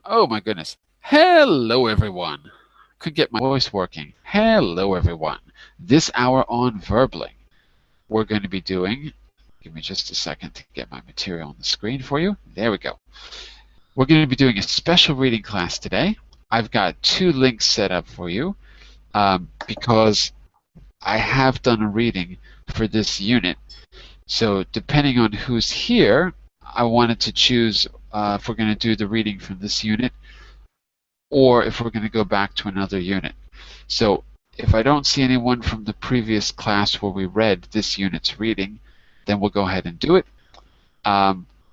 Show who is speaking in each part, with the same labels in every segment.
Speaker 1: Oh my goodness. Hello everyone. Could get my voice working. Hello everyone. This hour on Verbling, we're going to be doing, give me just a second to get my material on the screen for you. There we go. We're going to be doing a special reading class today. I've got two links set up for you because I have done a reading for this unit. So depending on who's here, I wanted to choose if we're going to do the reading from this unit or if we're going to go back to another unit. So if I don't see anyone from the previous class where we read this unit's reading, then we'll go ahead and do it.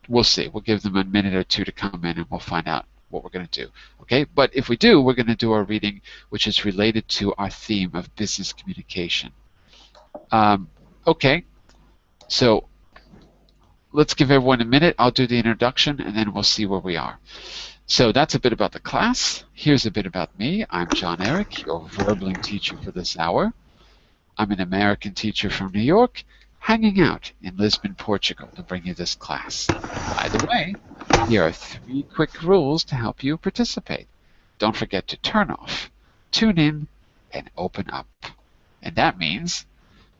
Speaker 1: We'll see. We'll give them a minute or two to come in and we'll find out what we're going to do. Okay, but if we do, we're going to do our reading, which is related to our theme of business communication. Okay, so let's give everyone a minute. I'll do the introduction and then we'll see where we are. So that's a bit about the class. Here's a bit about me. I'm John Eric, your Verbling teacher for this hour. I'm an American teacher from New York, hanging out in Lisbon, Portugal to bring you this class. By the way, here are 3 quick rules to help you participate. Don't forget to turn off, tune in, and open up. And that means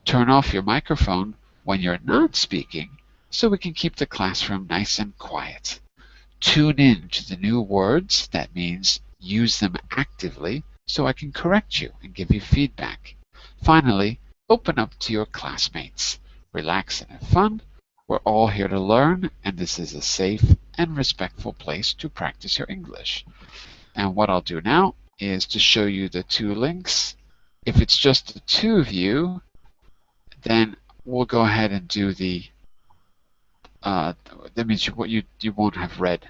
Speaker 1: turn off your microphone when you're not speaking so we can keep the classroom nice and quiet. Tune in to the new words. That means use them actively so I can correct you and give you feedback. Finally, open up to your classmates. Relax and have fun. We're all here to learn, and this is a safe and respectful place to practice your English. And what I'll do now is to show you the 2 links. If it's just the 2 of you, then we'll go ahead and do the that means you won't have read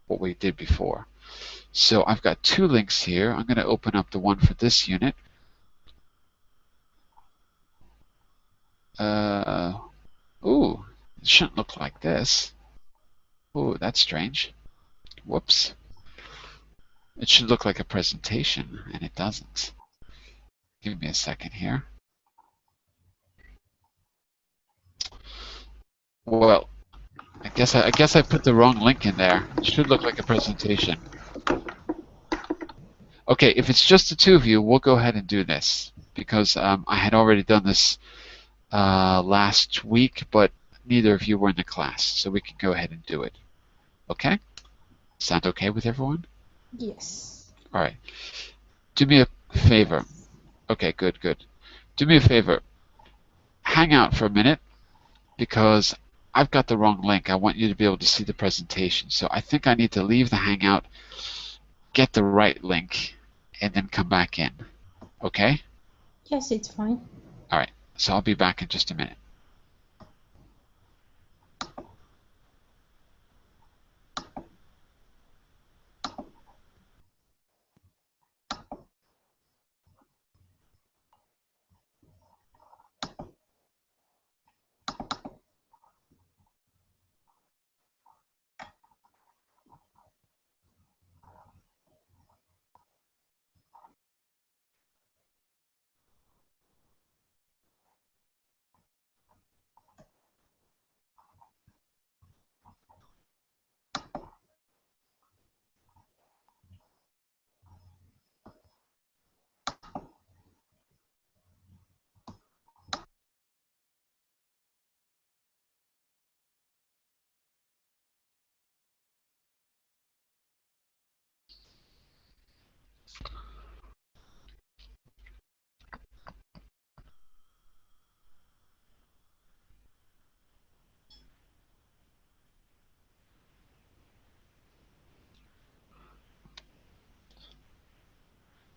Speaker 1: what we did before. So I've got 2 links here. I'm going to open up the one for this unit. Ooh, it shouldn't look like this. Ooh, that's strange. Whoops. It should look like a presentation, and it doesn't. Give me a second here. Well, I guess I put the wrong link in there. It should look like a presentation. Okay, if it's just the 2 of you, we'll go ahead and do this because I had already done this last week, but neither of you were in the class, so we can go ahead and do it. Okay? Sound okay with everyone?
Speaker 2: Yes.
Speaker 1: All right. Do me a favor. Okay, good, good. Do me a favor. Hang out for a minute because I've got the wrong link. I want you to be able to see the presentation. So I think I need to leave the Hangout, get the right link, and then come back in. Okay?
Speaker 2: Yes, it's fine.
Speaker 1: All right. So I'll be back in just a minute.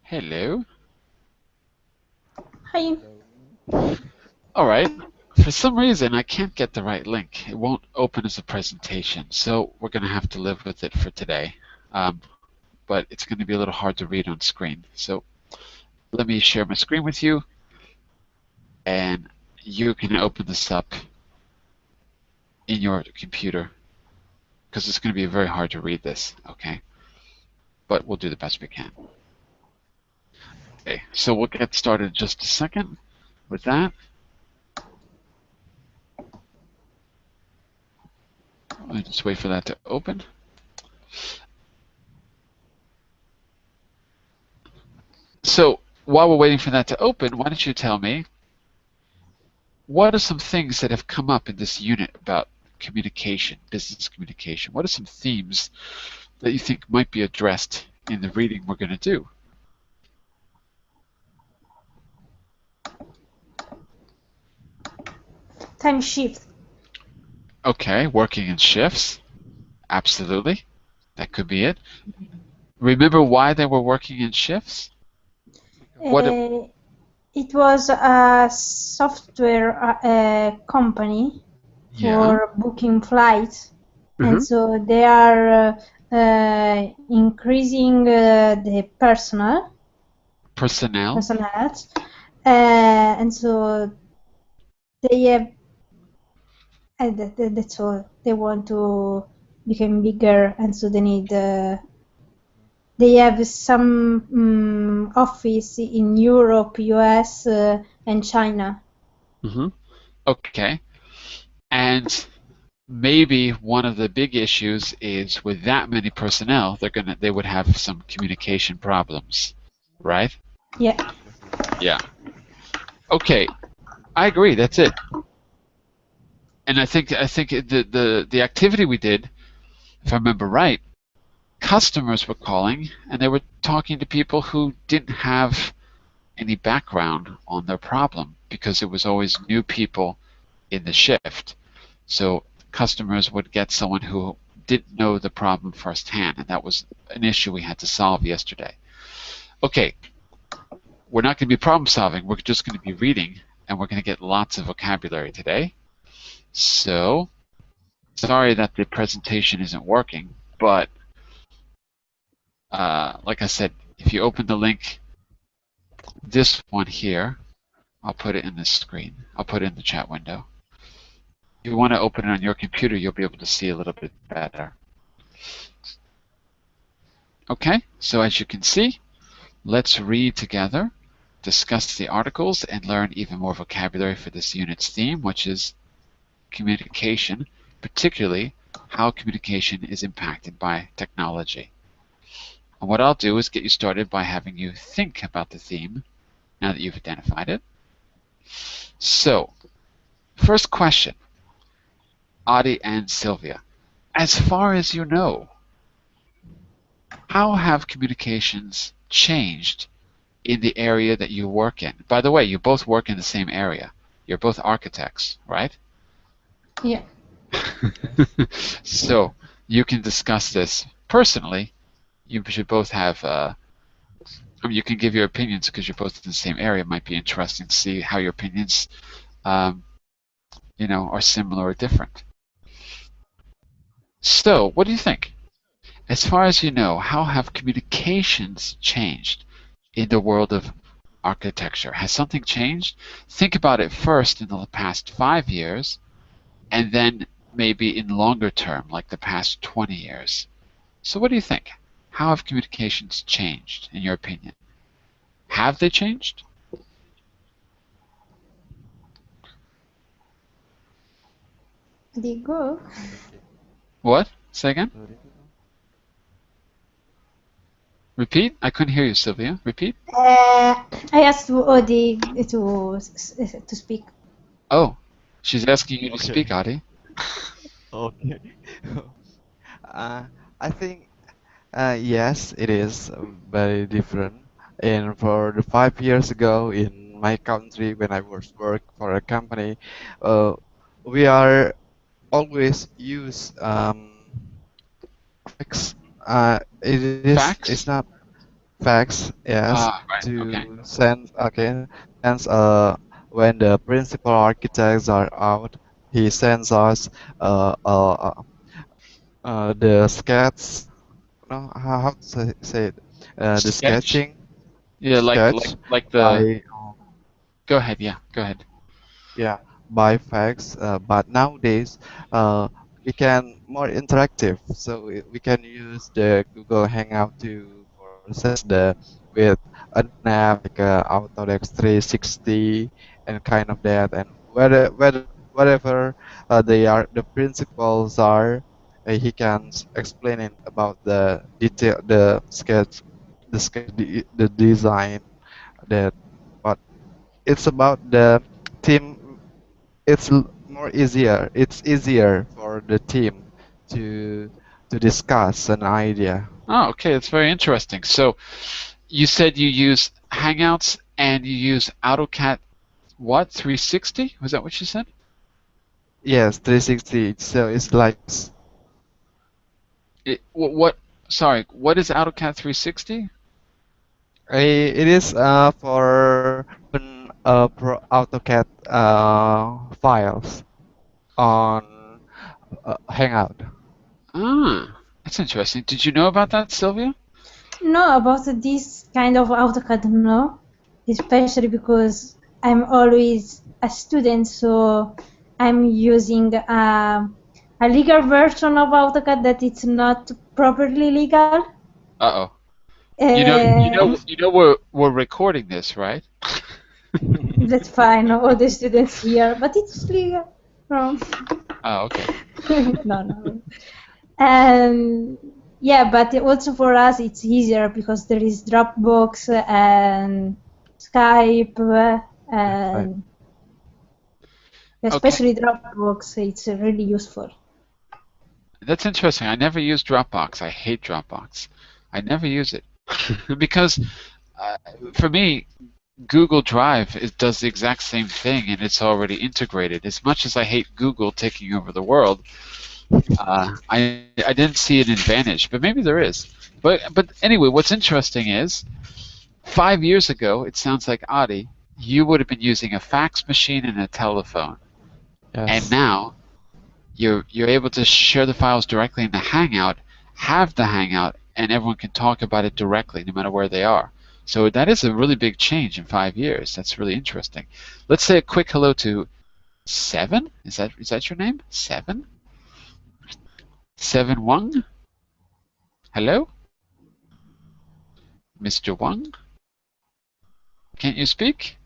Speaker 1: Hello.
Speaker 2: Hi.
Speaker 1: All right. For some reason, I can't get the right link. It won't open as a presentation, so we're going to have to live with it for today. But it's going to be a little hard to read on screen. So let me share my screen with you, and you can open this up in your computer because it's going to be very hard to read this, okay? But we'll do the best we can. Okay, so we'll get started in just a second with that. I'll just wait for that to open. So while we're waiting for that to open, why don't you tell me what are some things that have come up in this unit about communication, business communication? What are some themes that you think might be addressed in the reading we're going to do?
Speaker 2: Time shift.
Speaker 1: Okay, working in shifts. Absolutely. That could be it. Remember why they were working in shifts? What?
Speaker 2: It was a software company
Speaker 1: Yeah.
Speaker 2: for booking flights,
Speaker 1: Uh-huh.
Speaker 2: and so they are increasing the personnel,
Speaker 1: Personnel.
Speaker 2: and so they have that's all. They want to become bigger, and so they need. They have some office in Europe, US, and China.
Speaker 1: Okay. And maybe one of the big issues is with that many personnel, they would have some communication problems, right?
Speaker 2: Yeah.
Speaker 1: Yeah. Okay. I agree. That's it. And I think the activity we did, if I remember right, customers were calling and they were talking to people who didn't have any background on their problem because it was always new people in the shift. So customers would get someone who didn't know the problem firsthand, and that was an issue we had to solve yesterday. Okay, we're not going to be problem solving, we're just going to be reading, and we're going to get lots of vocabulary today. So, sorry that the presentation isn't working, but like I said, if you open the link, this one here, I'll put it in the screen. I'll put it in the chat window. If you want to open it on your computer, you'll be able to see a little bit better. Okay, so as you can see, let's read together, discuss the articles, and learn even more vocabulary for this unit's theme, which is communication, particularly how communication is impacted by technology. And what I'll do is get you started by having you think about the theme now that you've identified it. So, first question, Adi and Sylvia. As far as you know, how have communications changed in the area that you work in? By the way, you both work in the same area. You're both architects, right?
Speaker 2: Yeah.
Speaker 1: So you can discuss this personally. You should both have, you can give your opinions because you're both in the same area. It might be interesting to see how your opinions, are similar or different. So what do you think? As far as you know, how have communications changed in the world of architecture? Has something changed? Think about it first in the past 5 years, and then maybe in longer term, like the past 20 years. So what do you think? How have communications changed, in your opinion? Have they changed?
Speaker 2: There you go.
Speaker 1: What? Say again? Repeat? I couldn't hear you, Sylvia. Repeat?
Speaker 2: I asked Odi to speak.
Speaker 1: Oh, she's asking you to
Speaker 3: Okay.
Speaker 1: speak, Adi.
Speaker 3: Okay. uh, I think yes, it is very different. And for the 5 years ago in my country, when I was work for a company, uh, we are always use fax. It's
Speaker 1: Facts?
Speaker 3: not fax, yes,
Speaker 1: Ah, right. Okay.
Speaker 3: to send. Okay, sends when the principal architects are out, he sends us uh, uh, uh, the sketch. No, how to say it? The
Speaker 1: Sketch?
Speaker 3: sketching
Speaker 1: Yeah, like the.
Speaker 3: by
Speaker 1: Go ahead. Yeah, go ahead.
Speaker 3: yeah by fax. But nowadays, we can more interactive, so we can use the Google Hangout to process the with an app like Autodesk 360 and kind of that, and whatever the principles are, he can explain it about the detail, the sketch, the design. that, but it's about the team. More easier. It's easier for the team to discuss an idea.
Speaker 1: Oh, okay, that's very interesting. So you said you use Hangouts and you use AutoCAD, what, 360? Was that what you said?
Speaker 3: Yes, 360. So it's like
Speaker 1: Sorry, what is AutoCAD 360?
Speaker 3: it is for open AutoCAD files on Hangout.
Speaker 1: Ah, that's interesting. Did you know about that, Sylvia?
Speaker 2: No, about this kind of AutoCAD, no, especially because I'm always a student, so I'm using a legal version of AutoCAD that it's not properly legal.
Speaker 1: Uh-oh.
Speaker 2: Uh,
Speaker 1: We're recording this, right?
Speaker 2: that's fine, all the students here, but it's legal. No,
Speaker 1: Oh, okay.
Speaker 2: no. And yeah, but also for us it's easier because there is Dropbox and Skype and especially Dropbox. It's really useful.
Speaker 1: That's interesting. I never use Dropbox. I hate Dropbox. I never use it because for me, Google Drive does the exact same thing and it's already integrated. As much as I hate Google taking over the world, I didn't see an advantage, but maybe there is. But anyway, what's interesting is 5 years ago, it sounds like Adi, you would have been using a fax machine and a telephone,
Speaker 3: Yes.
Speaker 1: and now you're able to share the files directly in the Hangout, have the Hangout, and everyone can talk about it directly, no matter where they are. So that is a really big change in 5 years. That's really interesting. Let's say a quick hello to Seven. Is that your name? Seven? Seven Wang? Hello? Mr. Wang? Can't you speak?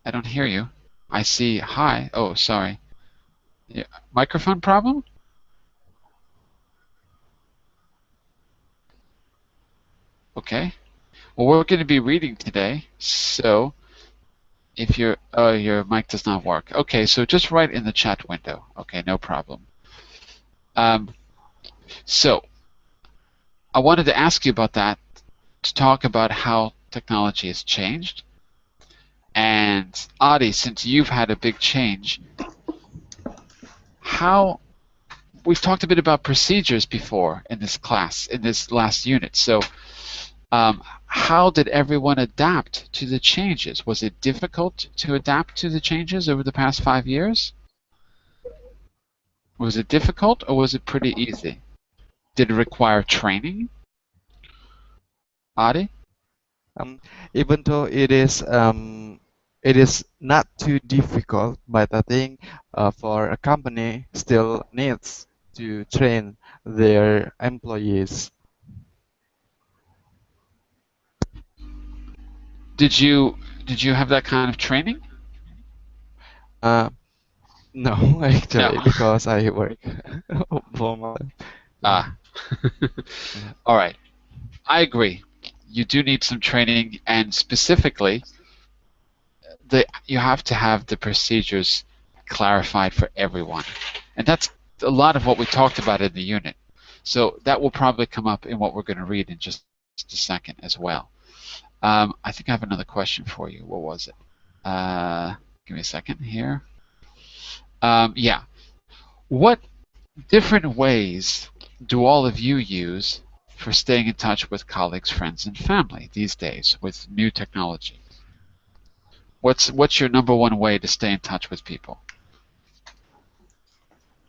Speaker 1: I don't hear you. I see hi. Oh, sorry. Yeah. Microphone problem? Okay. Well, we're going to be reading today, so if your mic does not work. Okay, so just write in the chat window. Okay, no problem. So I wanted to ask you about that, to talk about how technology has changed. And Adi, since you've had a big change, we've talked a bit about procedures before in this class, in this last unit. So how did everyone adapt to the changes? Was it difficult to adapt to the changes over the past 5 years? Was it difficult or was it pretty easy? Did it require training? Adi?
Speaker 3: Even though it is not too difficult, but I think for a company still needs to train their employees.
Speaker 1: Did you have that kind of training?
Speaker 3: No, actually,
Speaker 1: No.
Speaker 3: because I work for my.
Speaker 1: All right. I agree. You do need some training, and specifically, you have to have the procedures clarified for everyone. And that's a lot of what we talked about in the unit. So that will probably come up in what we're going to read in just a second as well. I think I have another question for you. What was it? Give me a second here. Yeah. What different ways do all of you use for staying in touch with colleagues, friends, and family these days with new technology? What's your number one way to stay in touch with people?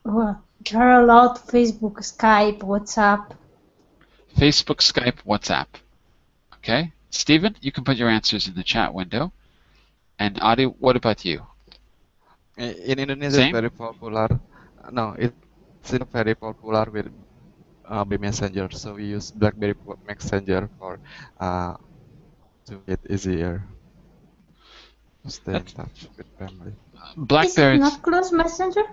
Speaker 2: Well, there are a lot: Facebook, Skype, WhatsApp.
Speaker 1: Facebook, Skype, WhatsApp. Okay. Stephen, you can put your answers in the chat window. And Adi, what about you?
Speaker 3: In Indonesia,
Speaker 1: Same?
Speaker 3: it's very popular. No, it's very popular with BlackBerry Messenger. So we use BlackBerry Messenger for to get easier to stay in touch with family.
Speaker 1: BlackBerry.
Speaker 2: Is it not close Messenger?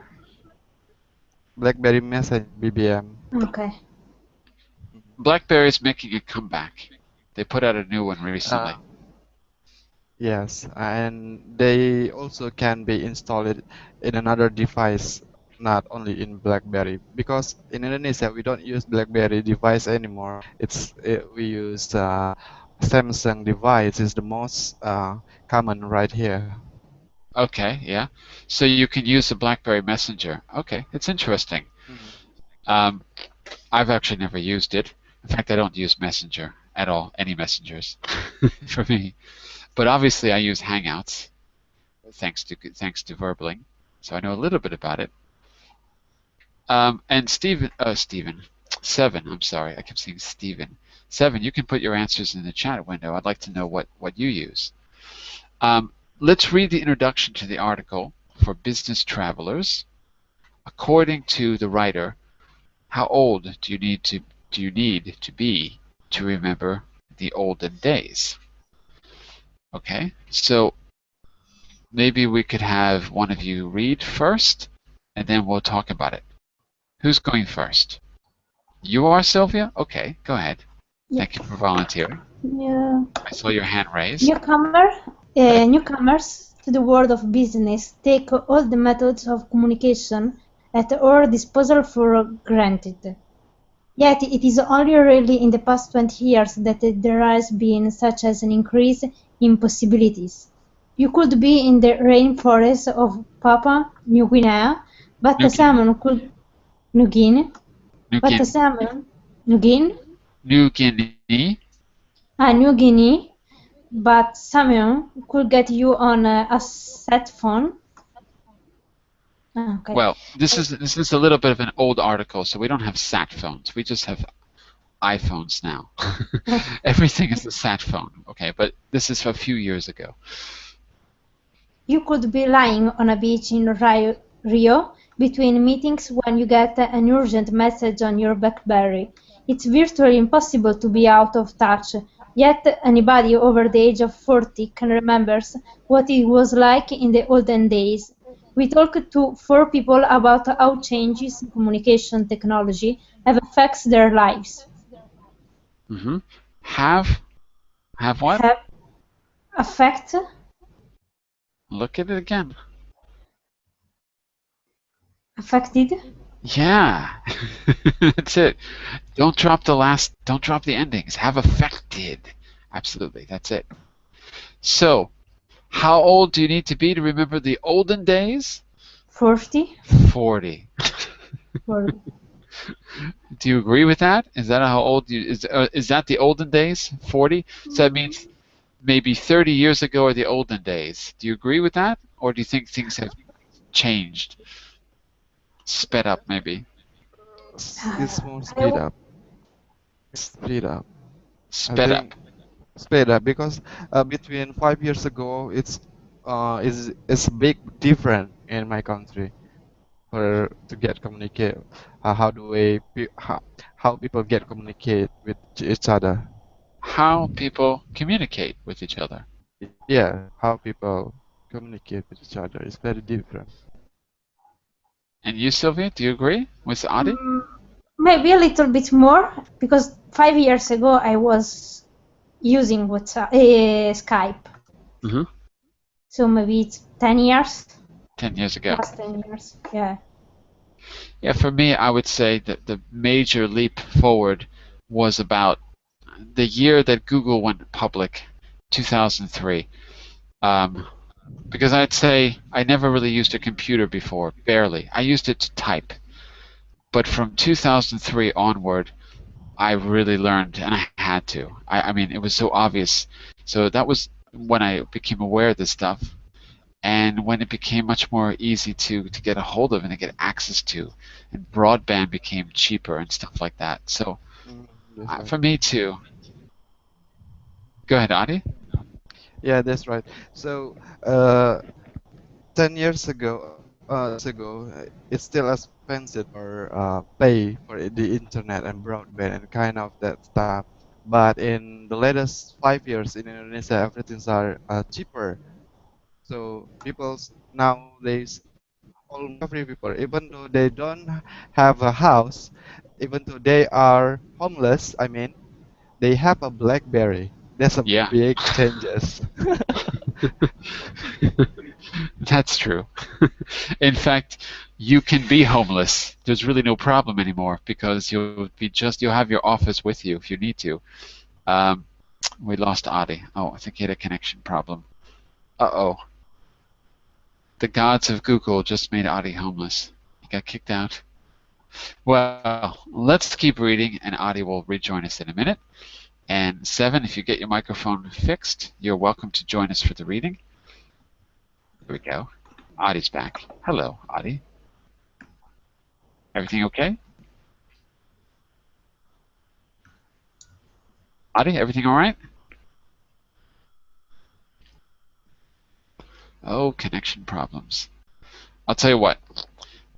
Speaker 3: BlackBerry Messenger, BBM.
Speaker 2: Okay.
Speaker 1: BlackBerry is making a comeback. They put out a new one recently.
Speaker 3: Yes, and they also can be installed in another device, not only in BlackBerry. Because in Indonesia we don't use BlackBerry device anymore. We use Samsung device is the most common right here.
Speaker 1: Okay, yeah. So you can use a BlackBerry Messenger. Okay, it's interesting. Um, I've actually never used it. In fact, I don't use Messenger at all, any messengers for me. But obviously, I use Hangouts thanks to Verbling, so I know a little bit about it. And Seven. I'm sorry, I kept saying Steven. Seven, you can put your answers in the chat window. I'd like to know what you use. Let's read the introduction to the article for business travelers. According to the writer, how old do you need to be to remember the olden days? Okay, so maybe we could have one of you read first, and then we'll talk about it. Who's going first? You are, Sylvia? Okay, go ahead.
Speaker 2: Yeah.
Speaker 1: Thank you for volunteering.
Speaker 2: Yeah.
Speaker 1: I saw your hand raised.
Speaker 2: Newcomers to the world of business take all the methods of communication at our disposal for granted. Yet it is only really in the past 20 years that there has been such as an increase in possibilities. You could be in the rainforest of Papua New Guinea, but
Speaker 1: New
Speaker 2: someone could New Guinea,
Speaker 1: New
Speaker 2: but
Speaker 1: Guinea.
Speaker 2: someone New Guinea,
Speaker 1: New Guinea.
Speaker 2: New Guinea, but someone could get you on a sat phone. Okay.
Speaker 1: Well, this is a little bit of an old article, so we don't have sat phones. We just have iPhones now. Everything is a sat phone. Okay, but this is a few years ago.
Speaker 2: You could be lying on a beach in Rio between meetings when you get an urgent message on your BlackBerry. It's virtually impossible to be out of touch, yet anybody over the age of 40 can remember what it was like in the olden days. We talked to 4 people about how changes in communication technology have affected their lives.
Speaker 1: Mm-hmm. Have what?
Speaker 2: Have affect.
Speaker 1: Look at it again.
Speaker 2: Affected.
Speaker 1: Yeah, that's it. Don't drop the endings. Have affected. Absolutely, that's it. So, how old do you need to be to remember the olden days?
Speaker 2: 40.
Speaker 1: 40. Do you agree with that? Is that how old you is that the olden days? 40? So that means maybe 30 years ago are the olden days. Do you agree with that? Or do you think things have changed? Sped up, maybe?
Speaker 3: It's more speed up. Speed up.
Speaker 1: Sped up.
Speaker 3: Speed up because between 5 years ago, it's big different in my country for to get communicate. How people get communicate with each other?
Speaker 1: How people communicate with each other.
Speaker 3: Yeah, how people communicate with each other is very different.
Speaker 1: And you, Sylvia, do you agree with Adi?
Speaker 2: Maybe a little bit more, because 5 years ago I was using Skype.
Speaker 1: Mm-hmm.
Speaker 2: So maybe it's 10 years.
Speaker 1: 10 years ago.
Speaker 2: Last 10 years, yeah.
Speaker 1: Yeah, for me, I would say that the major leap forward was about the year that Google went public, 2003. Because I'd say I never really used a computer before, barely. I used it to type. But from 2003 onward, I really learned, and I had to. I mean, it was so obvious. So that was when I became aware of this stuff, and when it became much more easy to get a hold of and to get access to, and broadband became cheaper and stuff like that. So for me too. Go ahead, Adi.
Speaker 3: Yeah, that's right. So 10 years ago, it's still expensive or pay for the internet and broadband and kind of that stuff. But in the latest 5 years in Indonesia, everything's are cheaper. So people nowadays, almost every people, even though they don't have a house, even though they are homeless, I mean, they have a BlackBerry. That's a
Speaker 1: Yeah.
Speaker 3: big changes.
Speaker 1: That's true. In fact, you can be homeless. There's really no problem anymore because you'll have your office with you if you need to. Um, we lost Adi. Oh, I think he had a connection problem. Uh-oh. The gods of Google just made Adi homeless. He got kicked out. Well, let's keep reading, and Adi will rejoin us in a minute. And 7, if you get your microphone fixed, you're welcome to join us for the reading. There we go. Adi's back. Hello, Adi. Everything okay? Adi, everything all right? Oh, connection problems. I'll tell you what.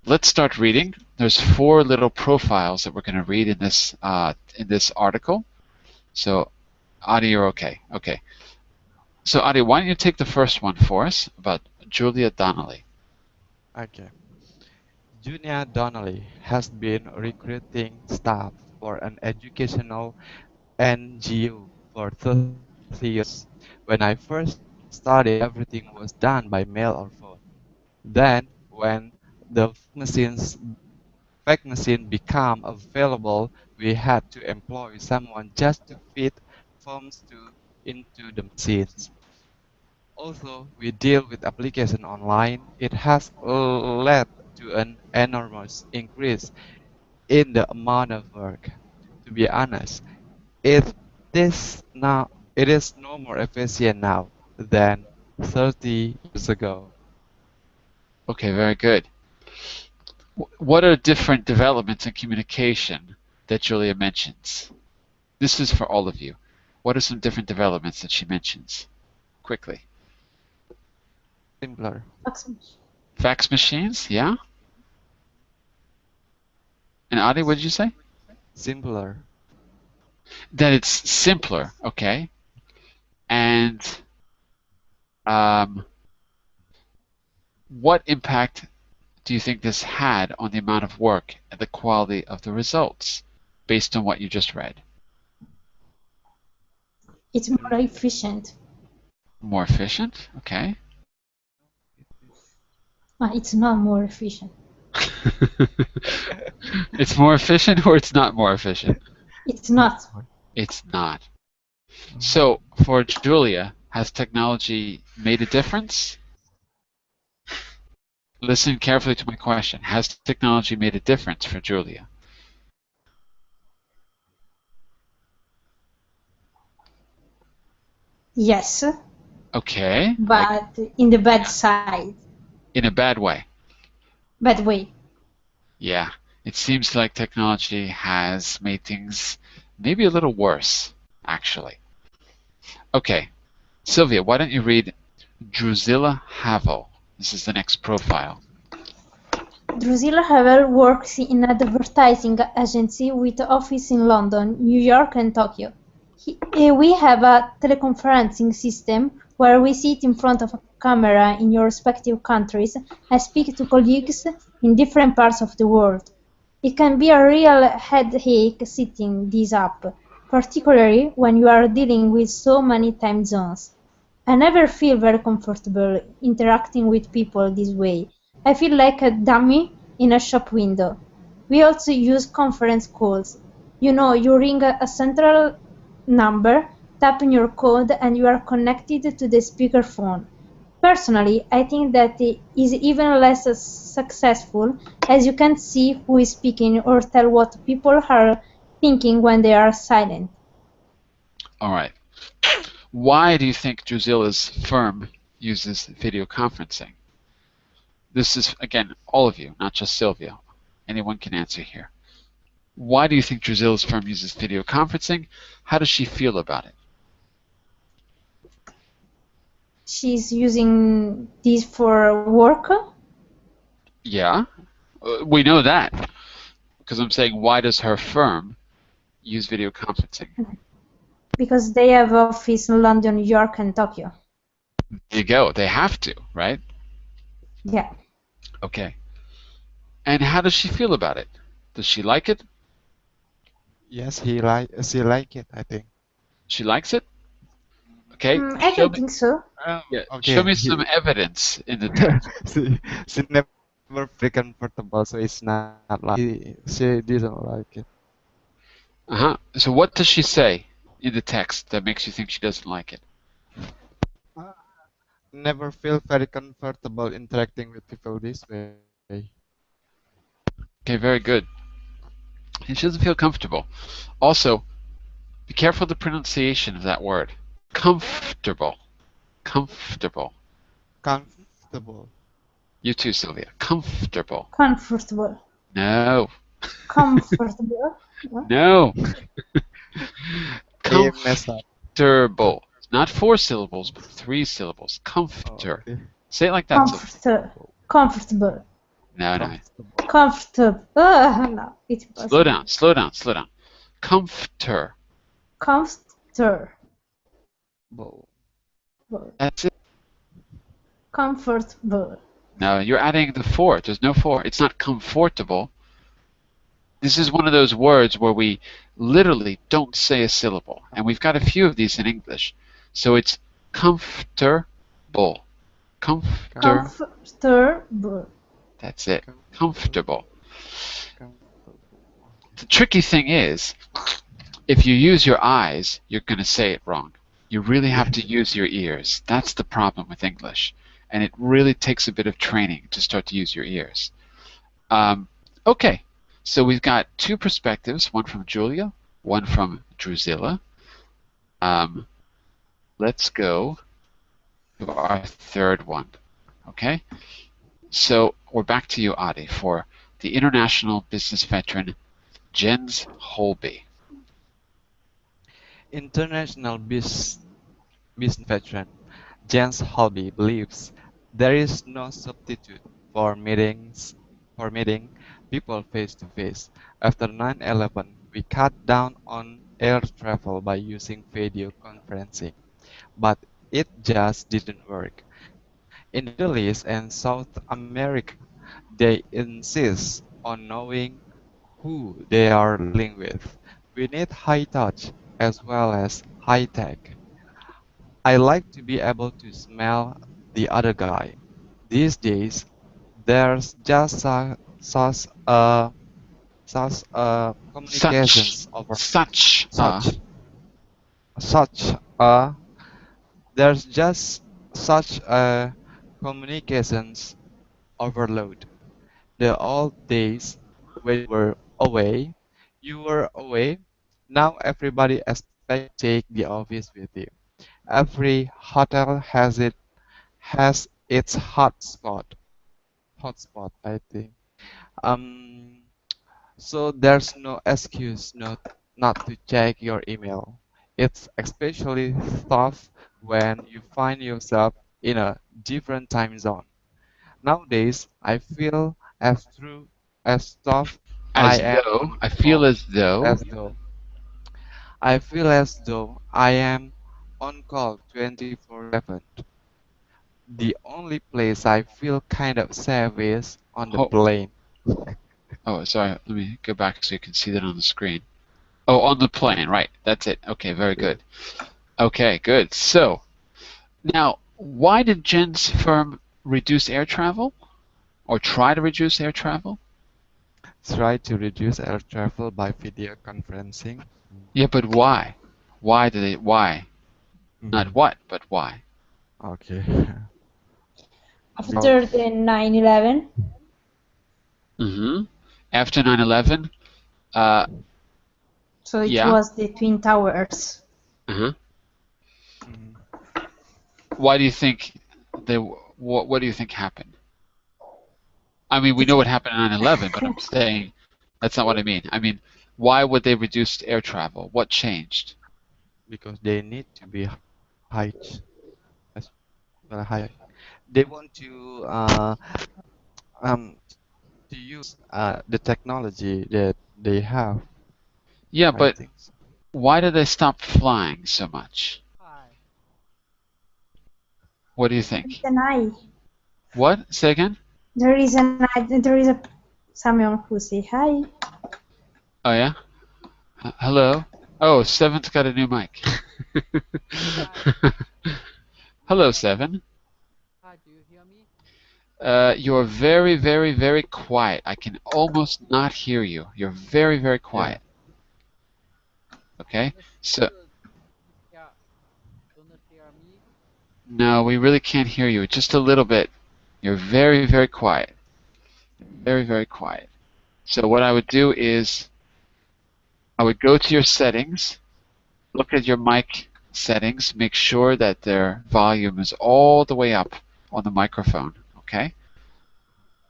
Speaker 1: Let's start reading. There's 4 little profiles that we're going to read in this article. So, Adi, you're okay. Okay. So, Adi, why don't you take the first one for us about Julia Donnelly?
Speaker 3: Okay. Julia Donnelly has been recruiting staff for an educational NGO for 30 years. When I first started, everything was done by mail or phone. Then, when the fax machine became available, we had to employ someone just to feed forms into the machines. Also, we deal with application online. It has led to an enormous increase in the amount of work. To be honest, it it is no more efficient now than 30 years ago.
Speaker 1: Okay, very good. What are different developments in communication that Julia mentions? This is for all of you. What are some different developments that she mentions? Quickly.
Speaker 3: Simpler.
Speaker 1: Fax machines, yeah? And Adi, what did you say?
Speaker 3: Simpler.
Speaker 1: That it's simpler, okay? And what impact do you think this had on the amount of work and the quality of the results based on what you just read?
Speaker 2: It's more efficient.
Speaker 1: More efficient, okay.
Speaker 2: It's not more efficient.
Speaker 1: It's more efficient or it's not more efficient?
Speaker 2: It's not.
Speaker 1: It's not. So for Julia, has technology made a difference? Listen carefully to my question. Has technology made a difference for Julia?
Speaker 2: Yes.
Speaker 1: Okay.
Speaker 2: But in the bad side.
Speaker 1: In a bad way.
Speaker 2: Bad way.
Speaker 1: Yeah. It seems like technology has made things maybe a little worse, actually. Okay. Sylvia, why don't you read Drusilla Havel? This is the next profile.
Speaker 2: Drusilla Havel works in an advertising agency with office in London, New York and Tokyo. We have a teleconferencing system where we sit in front of a camera in your respective countries and speak to colleagues in different parts of the world. It can be a real headache setting this up, particularly when you are dealing with so many time zones. I never feel very comfortable interacting with people this way. I feel like a dummy in a shop window. We also use conference calls. You know, you ring a central number, tap in your code, and you are connected to the speakerphone. Personally, I think that it is even less successful, as you can't see who is speaking or tell what people are thinking when they are silent.
Speaker 1: All right. Why do you think Drusilla's firm uses video conferencing? This is, again, all of you, not just Sylvia. Anyone can answer here. Why do you think Drusilla's firm uses video conferencing? How does she feel about it?
Speaker 2: She's using this for work?
Speaker 1: Yeah, we know that. Because I'm saying, why does her firm use video conferencing?
Speaker 2: Because they have office in London, New York, and Tokyo.
Speaker 1: There you go. They have to, right?
Speaker 2: Yeah.
Speaker 1: Okay. And how does she feel about it? Does she like it?
Speaker 3: Yes, she like it, I think.
Speaker 1: She likes it? Okay,
Speaker 2: I
Speaker 1: show
Speaker 2: don't
Speaker 1: me.
Speaker 2: think so.
Speaker 1: Yeah, show
Speaker 3: Okay,
Speaker 1: me some evidence in the text.
Speaker 3: she never very comfortable, so it's not like she didn't like it.
Speaker 1: So what does she say in the text that makes you think she doesn't like it?
Speaker 3: Uh, Never feel very comfortable interacting with people this way.
Speaker 1: Okay, very good. And she doesn't feel comfortable. Also, be careful of the pronunciation of that word. Comfortable. Comfortable.
Speaker 3: Comfortable.
Speaker 1: You too, Sylvia. Comfortable.
Speaker 2: Comfortable.
Speaker 1: No.
Speaker 2: Comfortable. What?
Speaker 1: No.
Speaker 3: A mess up.
Speaker 1: Comfortable. Not 4 syllables, but 3 syllables. Comforter.
Speaker 3: Okay.
Speaker 1: Say it like that, Sylvia.
Speaker 2: Comfortable.
Speaker 1: No.
Speaker 3: Comfortable.
Speaker 2: Comfortable. No, it's
Speaker 1: Slow
Speaker 2: impossible.
Speaker 1: down. Comforter.
Speaker 2: Comfortable.
Speaker 1: That's it.
Speaker 2: Comfortable.
Speaker 1: No, you're adding the 4. There's no 4. It's not comfortable. This is one of those words where we literally don't say a syllable. And we've got a few of these in English. So it's comfortable.
Speaker 2: Comfortable.
Speaker 1: That's it.
Speaker 3: Comfortable.
Speaker 1: Comfortable. The tricky thing is, if you use your eyes, you're going to say it wrong. You really have to use your ears. That's the problem with English. And it really takes a bit of training to start to use your ears. Okay, so we've got 2 perspectives, one from Julia, one from Drusilla. Let's go to our 3rd one. Okay, so we're back to you, Adi, for the international business veteran Jens Holby.
Speaker 3: International business veteran Jens Holby believes there is no substitute for meeting people face to face. After 9/11, we cut down on air travel by using video conferencing, but it just didn't work. In the Middle East and South America, they insist on knowing who they are dealing with. We need high touch as well as high tech. I like to be able to smell the other guy. These days, there's just
Speaker 1: Such,
Speaker 3: communications over
Speaker 1: such,
Speaker 3: such such a there's just such a communications overload. The old days when you were away. Now everybody expects you to take the office with you. Every hotel has its hotspot, I think. Um, so there's no excuse not to check your email. It's especially tough when you find yourself in a different time zone. Nowadays, I feel as tough I
Speaker 1: as
Speaker 3: am
Speaker 1: though,
Speaker 3: on
Speaker 1: I feel
Speaker 3: call
Speaker 1: as though,
Speaker 3: as though I feel as though I am on call 24/7. The only place I feel kind of safe is on the
Speaker 1: oh,
Speaker 3: plane.
Speaker 1: sorry, let me go back so you can see that on the screen. Oh, on the plane, right, that's it. Okay, very good. Okay, good. So, now, why did Jen's firm reduce air travel? Or try to reduce air travel?
Speaker 3: Try to reduce air travel by video conferencing.
Speaker 1: Yeah, but why? Why? Not what, but why?
Speaker 3: Okay.
Speaker 2: After the 9/11,
Speaker 1: After 9/11,
Speaker 2: so it
Speaker 1: yeah.
Speaker 2: was the Twin Towers.
Speaker 1: Why do you think what do you think happened? I mean, we know what happened on 9/11, but I'm saying that's not what I mean. I mean, why would they reduce air travel? What changed?
Speaker 3: Because they need to be high. High. They want to use the technology that they have.
Speaker 1: Yeah,
Speaker 3: I
Speaker 1: but
Speaker 3: think so.
Speaker 1: why did they stop flying so much? What do you think?
Speaker 2: An eye.
Speaker 1: What? Say again?
Speaker 2: There is an eye. There is a someone who say hi.
Speaker 1: Oh yeah? Hello? Oh, Seven's got a new mic. Hello, Seven.
Speaker 4: Hi, do you hear me?
Speaker 1: You're very, very, very quiet. I can almost not hear you. You're very, very quiet. Okay? So,
Speaker 4: Yeah, don't hear me.
Speaker 1: no, we really can't hear you. Just a little bit. You're very, very quiet. Very, very quiet. So what I would do is I would go to your settings, look at your mic settings, make sure that their volume is all the way up on the microphone, okay?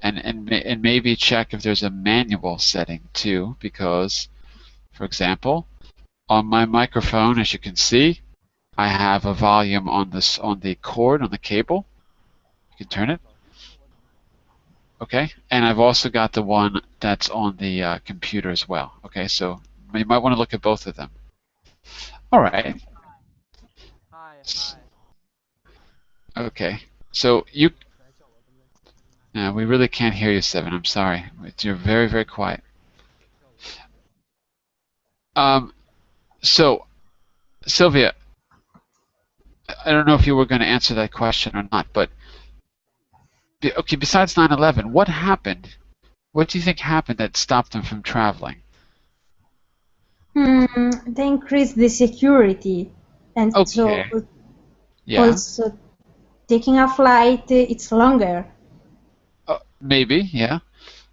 Speaker 1: And maybe check if there's a manual setting too, because, for example, on my microphone, as you can see, I have a volume on the cord, on the cable. You can turn it. Okay, and I've also got the one that's on the computer as well. Okay, so you might want to look at both of them. All right.
Speaker 4: Hi.
Speaker 1: Okay, so we really can't hear you, Seven. I'm sorry. You're very, very quiet. So, Sylvia, I don't know if you were going to answer that question or not, but okay, besides 9/11, what happened? What do you think happened that stopped them from traveling?
Speaker 2: They increase the security, and so
Speaker 1: Okay. Yeah.
Speaker 2: also taking a flight, it's longer.
Speaker 1: Maybe, yeah.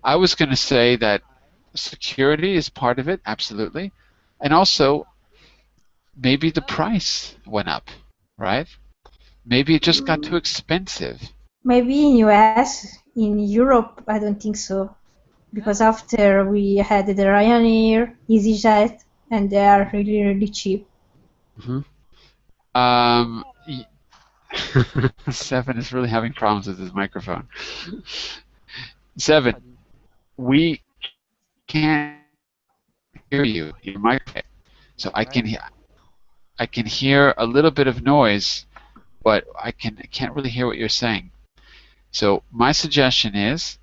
Speaker 1: I was going to say that security is part of it, absolutely. And also, maybe the price went up, right? Maybe it just got too expensive.
Speaker 2: Maybe in US, in Europe, I don't think so, because after we had the Ryanair, EasyJet, and they are really, really cheap.
Speaker 1: Seven is really having problems with his microphone. Seven, we can't hear you. Your microphone. So I can hear a little bit of noise, but I can't really hear what you're saying. So my suggestion is,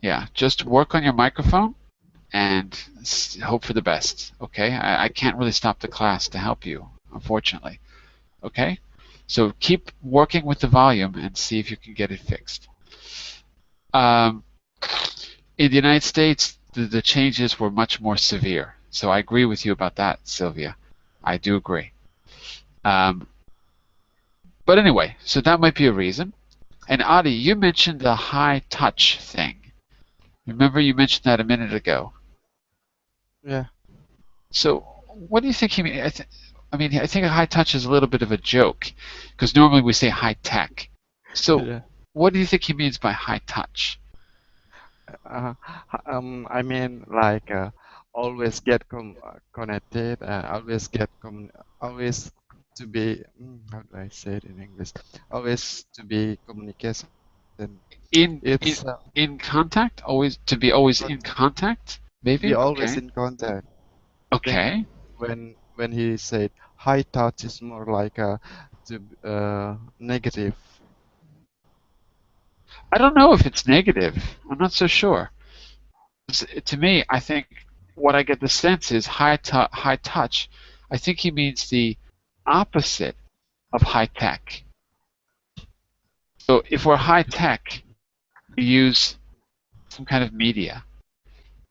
Speaker 1: yeah, just work on your microphone and hope for the best. Okay, I can't really stop the class to help you, unfortunately. Okay, so keep working with the volume and see if you can get it fixed. In the United States, the changes were much more severe. So I agree with you about that, Sylvia. I do agree. But anyway, so that might be a reason. And Adi, you mentioned the high touch thing. Remember you mentioned that a minute ago.
Speaker 3: Yeah.
Speaker 1: So what do you think he mean? I think a high touch is a little bit of a joke, because normally we say high tech. So
Speaker 3: Yeah.
Speaker 1: what do you think he means by high touch?
Speaker 3: I mean, like always get connected, always to be. How do I say it in English? Always to be communication.
Speaker 1: In
Speaker 3: It's
Speaker 1: in contact, always to be always in contact,
Speaker 3: to be
Speaker 1: maybe.
Speaker 3: always
Speaker 1: Okay.
Speaker 3: in contact. I think
Speaker 1: Okay.
Speaker 3: when he said high touch is more like negative.
Speaker 1: I don't know if it's negative. I'm not so sure. To me, I think what I get the sense is high touch. I think he means the opposite of high tech. So if we're high tech, we use some kind of media.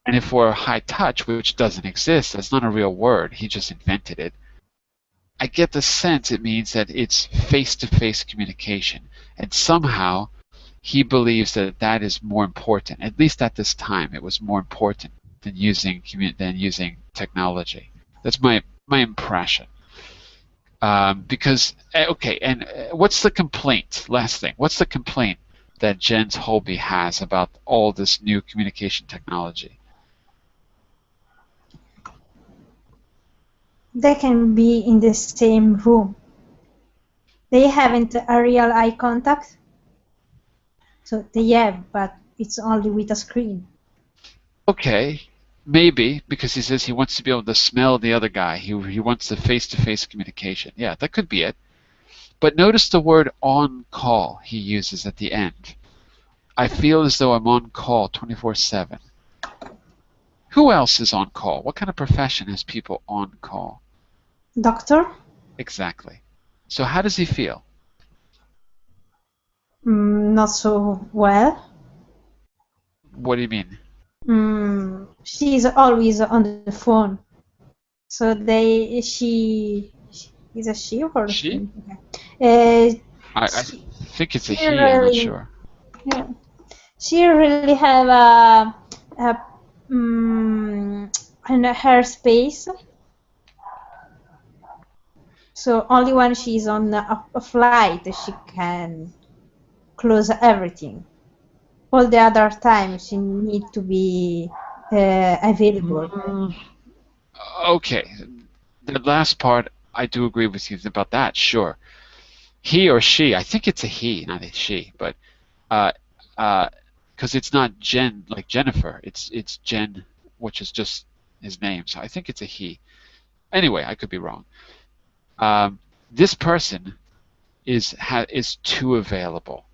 Speaker 1: And if we're high touch, which doesn't exist, that's not a real word, he just invented it. I get the sense it means that it's face-to-face communication. And somehow he believes that that is more important. At least at this time, it was more important than using technology. That's my impression. Because okay, and what's the complaint? Last thing, what's the complaint that Jens Holby has about all this new communication technology?
Speaker 2: They can be in the same room. They haven't a real eye contact, so they have, but it's only with a screen.
Speaker 1: Okay, maybe because he says he wants to be able to smell the other guy. He wants the face-to-face communication. Yeah, that could be it. But notice the word on call he uses at the end. I feel as though I'm on call 24/7. Who else is on call? What kind of profession has people on call?
Speaker 2: Doctor?
Speaker 1: Exactly. So how does he feel?
Speaker 2: Not so well.
Speaker 1: What do you mean?
Speaker 2: She's always on the phone. So she is a she or
Speaker 1: She?
Speaker 2: okay.
Speaker 1: I
Speaker 2: She,
Speaker 1: think it's a
Speaker 2: she
Speaker 1: he, I'm not
Speaker 2: really,
Speaker 1: sure.
Speaker 2: yeah, she really have a in her space. So only when she's on a flight she can close everything. All the other time she need to be available.
Speaker 1: Okay. The last part, I do agree with you about that, sure. He or she, I think it's a he, not a she, but because it's not Jen like Jennifer, it's Jen, which is just his name. So I think it's a he. Anyway, I could be wrong. This person is too available.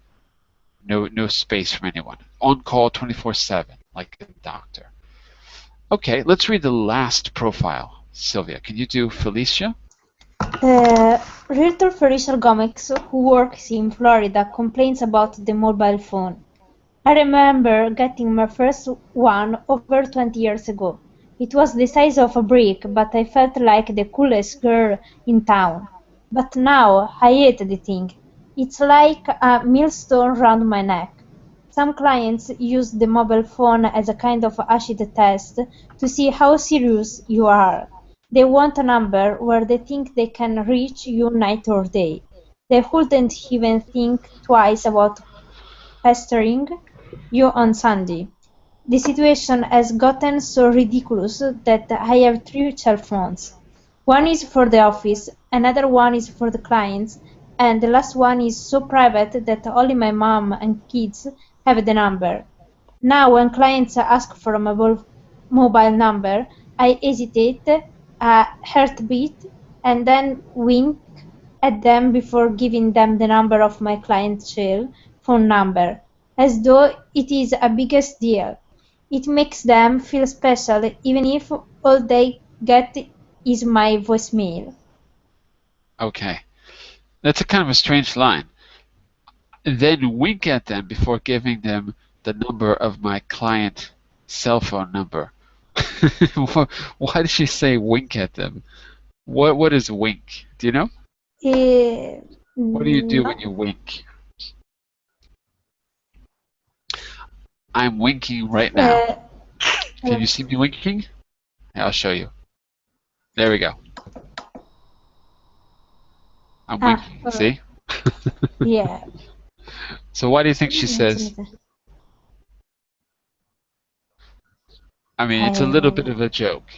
Speaker 1: No space from anyone. On call 24/7, like a doctor. Okay, let's read the last profile. Sylvia, can you do Felicia?
Speaker 2: Realtor Felicia Gomez, who works in Florida, complains about the mobile phone. I remember getting my first one over 20 years ago. It was the size of a brick, but I felt like the coolest girl in town. But now I hate the thing. It's like a millstone round my neck. Some clients use the mobile phone as a kind of acid test to see how serious you are. They want a number where they think they can reach you night or day. They wouldn't even think twice about pestering you on Sunday. The situation has gotten so ridiculous that I have 3 cell phones. One is for the office, another one is for the clients, and the last one is so private that only my mom and kids have the number. Now when clients ask for a mobile number, I hesitate, a heartbeat, and then wink at them before giving them the number of my client's phone number, as though it is a biggest deal. It makes them feel special even if all they get is my voicemail.
Speaker 1: Okay. That's a kind of a strange line. Then wink at them before giving them the number of my client cell phone number. Why did she say wink at them? What is wink? Do you know? What do you do when
Speaker 2: No.
Speaker 1: you wink? I'm winking right now.
Speaker 2: Uh,
Speaker 1: Can you see me winking? Yeah, I'll show you. There we go. I'm winking. See?
Speaker 2: yeah.
Speaker 1: So why do you think she says? I mean, it's a little bit of a joke.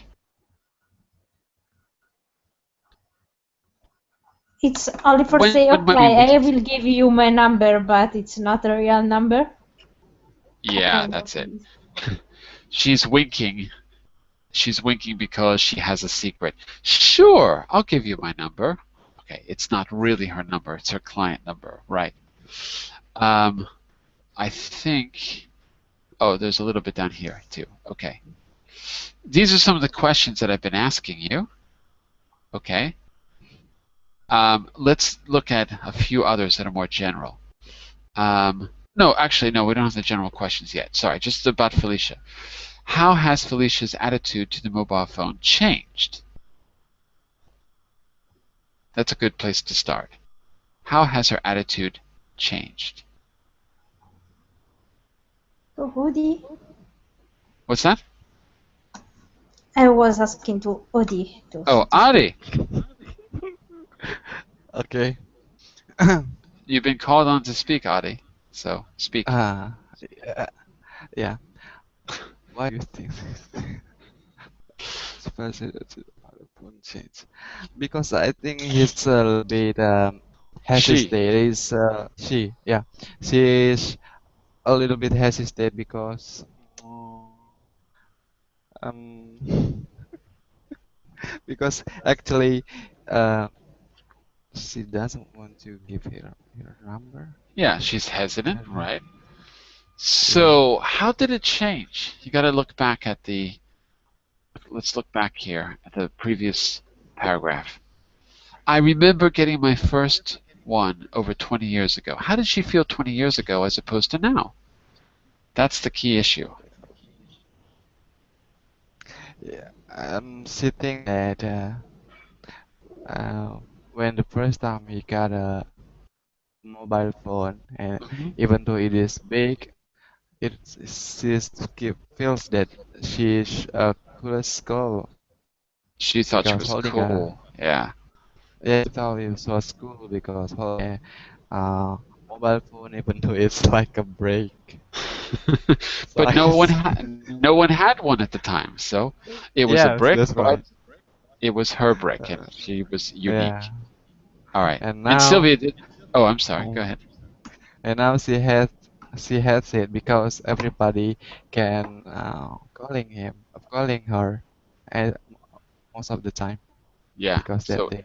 Speaker 2: It's only for
Speaker 1: When
Speaker 2: say,
Speaker 1: might we
Speaker 2: okay, I
Speaker 1: wink?
Speaker 2: will give you my number, but it's not a real number.
Speaker 1: Yeah, that's it. She's winking. She's winking because she has a secret. Sure, I'll give you my number. Okay, it's not really her number. It's her client number, right? I think. Oh, there's a little bit down here too. Okay. These are some of the questions that I've been asking you. Okay. Let's look at a few others that are more general. No, actually, no, we don't have the general questions yet. Sorry, just about Felicia. How has Felicia's attitude to the mobile phone changed? That's a good place to start. How has her attitude changed?
Speaker 2: To Odi?
Speaker 1: What's that?
Speaker 2: I was asking to Odi.
Speaker 1: Oh, Adi!
Speaker 3: Okay.
Speaker 1: You've been called on to speak, Adi. So, speak.
Speaker 3: Yeah. Yeah. Why do you think especially to phone change? Because I think he's a little bit hesitate. Is yeah, she's a little bit hesitate because um because actually she doesn't want to give her number.
Speaker 1: Yeah, she's hesitant, right? So, how did it change? You got to look back at the let's look back here at the previous paragraph. I remember getting my first one over 20 years ago. How did she feel 20 years ago as opposed to now? That's the key issue.
Speaker 3: Yeah, she think that uh, when the first time he got a mobile phone, and even though it is big, it feels that she's a coolest girl
Speaker 1: She thought she
Speaker 3: because
Speaker 1: was
Speaker 3: holding a
Speaker 1: cool. Yeah.
Speaker 3: yeah, she thought it was cool because holding a mobile phone, even though it's like a break
Speaker 1: But
Speaker 3: size.
Speaker 1: no one had one at the time, so it was a
Speaker 3: Yes,
Speaker 1: brick,
Speaker 3: that's
Speaker 1: but
Speaker 3: right.
Speaker 1: it was her brick,
Speaker 3: Uh,
Speaker 1: and she was
Speaker 3: yeah,
Speaker 1: unique. All right.
Speaker 3: and
Speaker 1: And
Speaker 3: now,
Speaker 1: Sylvia did. Oh, I'm sorry. Go
Speaker 3: um,
Speaker 1: ahead.
Speaker 3: and now she has it because everybody can calling her, and most of the time
Speaker 1: Yeah.
Speaker 3: because that thing.